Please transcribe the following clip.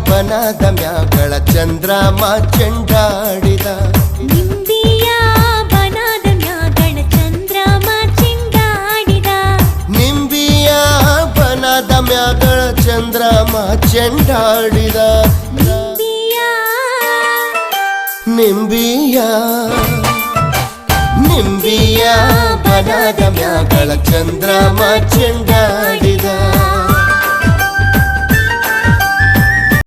ಬನದ ಮ್ಯಾಗಳ ಚಂದ್ರಮ ಚೆಂಡಾಡಿದ ನಿಂಬಿಯ ಬನದ ಮ್ಯಾಗಳ ಚಂದ್ರಮ ಚೆಂಡಾಡಿದ ನಿಂಬಿಯ ಬನದ ಮ್ಯಾಗಳ ಚಂದ್ರಮ ಚೆಂಡಾಡಿದ ನಿಂಬಿಯ ನಿಂಬಿಯ ಬನದ ಮ್ಯಾಗಳ ಚಂದ್ರಮ ಚೆಂಡಾಡಿದ